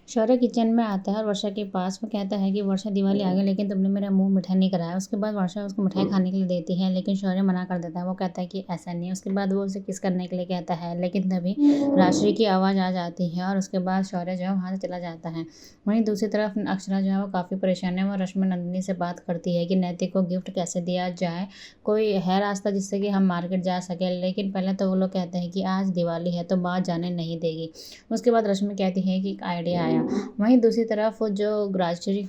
शौर्य kitchen में आता है और वर्षा के पास। वो कहता है कि वर्षा, दिवाली आ गई लेकिन तुमने मेरा मुँह मीठा नहीं कराया। उसके बाद वर्षा उसको मिठाई खाने के लिए देती है लेकिन शौर्य मना कर देता है। वो कहता है कि ऐसा नहीं है। उसके बाद वो उसे किस करने के लिए कहता है लेकिन तभी राशि की आवाज़ आ जाती है और उसके बाद शौर्य जो है वहाँ से चला जाता है। वहीं दूसरी तरफ अक्षरा जो है वो काफ़ी परेशान है। वो रश्मि नंदिनी से बात करती है कि नैतिक को गिफ्ट कैसे दिया जाए, कोई है रास्ता जिससे कि हम मार्केट जा सकें। लेकिन पहले तो वो लोग कहते हैं कि आज दिवाली है तो माँ जाने नहीं देगी। उसके बाद रश्मि कहती है कि एक आइडिया आया। वहीं दूसरी तरफ जो राजश्री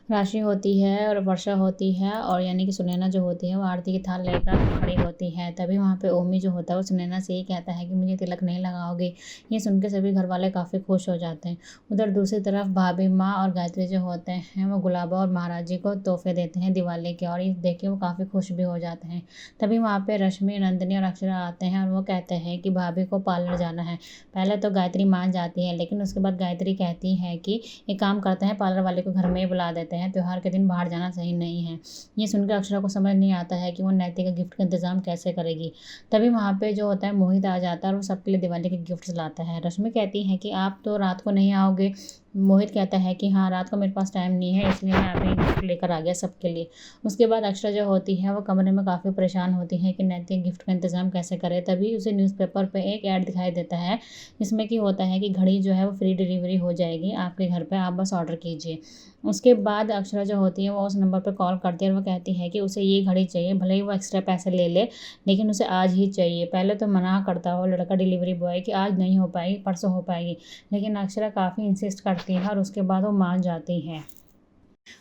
राशि होती है और वर्षा होती है और यानी कि सुनैना जो होती है वो आरती की थाल लेकर खड़ी होती है। तभी वहाँ पे ओमी जो होता है वो सुनैना से ये कहता है कि मुझे तिलक नहीं लगाओगे। ये सुन के सभी घर वाले काफ़ी खुश हो जाते हैं। उधर दूसरी तरफ भाभी माँ और गायत्री जो होते हैं वो गुलाबा और महाराज जी को तोहफे देते हैं दिवाली के, और ये देख के वो काफ़ी खुश भी हो जाते हैं। तभी वहाँ पे रश्मि, नंदिनी और अक्षरा आते हैं और वो कहते हैं कि भाभी को पार्लर जाना है। पहले तो गायत्री मान जाती है लेकिन उसके बाद गायत्री कहती है कि एक काम करते हैं, पार्लर वाले को घर में ही बुला देते हैं, त्योहार के दिन बाहर जाना सही नहीं है। ये सुनकर अक्षरा को समझ नहीं आता है कि वो नैतिक का गिफ्ट का इंतजाम कैसे करेगी। तभी वहाँ पे जो होता है मोहित आ जाता है और वो सबके लिए दिवाली के गिफ्ट्स लाता है। रश्मि कहती है कि आप तो रात को नहीं आओगे। मोहित कहता है कि हाँ, रात को मेरे पास टाइम नहीं है इसलिए मैं अभी गिफ्ट लेकर आ गया सबके लिए। उसके बाद अक्षरा जो होती है वो कमरे में काफ़ी परेशान होती है कि नैतिक गिफ्ट का इंतजाम कैसे करे। तभी उसे न्यूज़पेपर पे एक ऐड दिखाई देता है जिसमें कि होता है कि घड़ी जो है वो फ्री डिलीवरी हो जाएगी आपके घर पे, आप बस ऑर्डर कीजिए। उसके बाद अक्षरा जो होती है वो उस नंबर पे कॉल करती है और वो कहती है कि उसे ये घड़ी चाहिए, भले ही वो एक्स्ट्रा पैसे ले ले लेकिन उसे आज ही चाहिए। पहले तो मना करता वो लड़का डिलीवरी बॉय कि आज नहीं हो पाएगी, परसों हो पाएगी, लेकिन अक्षरा काफ़ी इंसिस्ट करती है और उसके बाद वो मान जाती है।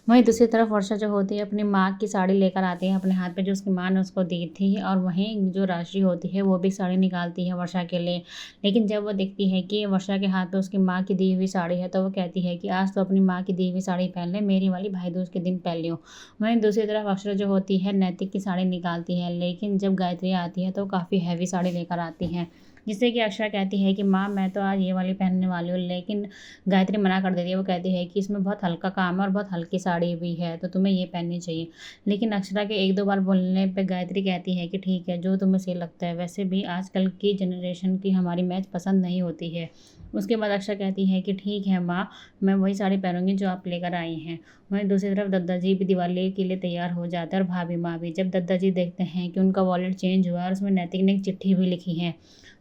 वहीं दूसरी तरफ वर्षा जो होती है अपनी माँ की साड़ी लेकर आती है अपने हाथ पे, जो उसकी माँ ने उसको दी थी, और वहीं जो राशि होती है वो भी साड़ी निकालती है वर्षा के लिए। लेकिन जब वो देखती है कि वर्षा के हाथ पे उसकी माँ की दी हुई साड़ी है तो वो कहती है कि आज तो अपनी माँ की दी हुई साड़ी पहन ले, मेरी वाली भाई दूज के दिन पहन लियो। वहीं दूसरी तरफ अक्षरा जो होती है नैतिक की साड़ी निकालती है, लेकिन जब गायत्री आती है तो काफ़ी हैवी साड़ी लेकर आती है, जिससे कि अक्षरा कहती है कि माँ मैं तो आज ये वाली पहनने वाली हूँ। लेकिन गायत्री मना कर देती है। वो कहती है कि इसमें बहुत हल्का काम है और बहुत हल्की साड़ी भी है तो तुम्हें ये पहननी चाहिए। लेकिन अक्षरा के एक दो बार बोलने पे गायत्री कहती है कि ठीक है, जो तुम्हें सही लगता है। वैसे भी आजकल की जनरेशन की हमारी मैच पसंद नहीं होती है। उसके बाद अक्षरा कहती है कि ठीक है माँ, मैं वही साड़ी पहनूंगी जो आप लेकर आई हैं। वहीं दूसरी तरफ दद्दा जी भी दिवाली के लिए तैयार हो जाते हैं और भाभी माँ भी। जब दद्दा जी देखते हैं कि उनका वॉलेट चेंज हुआ है और उसमें नैतिक ने एक चिट्ठी भी लिखी है,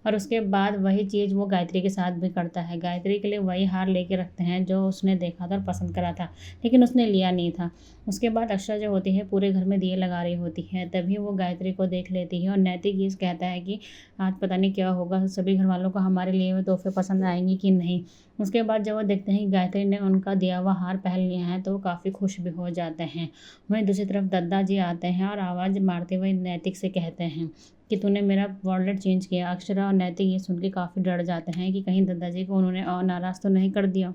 और उसके बाद वही चीज़ वो गायत्री के साथ भी करता है। गायत्री के लिए वही हार लेके रखते हैं जो उसने देखा था और पसंद करा था, लेकिन उसने लिया नहीं था। उसके बाद अक्षरा जो होती है पूरे घर में दिए लगा रही होती है, तभी वो गायत्री को देख लेती है और नैतिक ये कहता है कि आज पता नहीं क्या होगा, सभी घर वालों को हमारे लिए हुए तोहफे पसंद आएंगे कि नहीं। उसके बाद जब वो देखते हैं कि गायत्री ने उनका दिया हुआ हार पहन लिया है तो वो काफ़ी खुश भी हो जाते हैं। वहीं दूसरी तरफ दद्दा जी आते हैं और आवाज़ मारते हुए नैतिक से कहते हैं कि तूने मेरा वॉलेट चेंज किया। अक्षरा और नैतिक ये सुन के काफ़ी डर जाते हैं कि कहीं दादाजी को उन्होंने और नाराज़ तो नहीं कर दिया।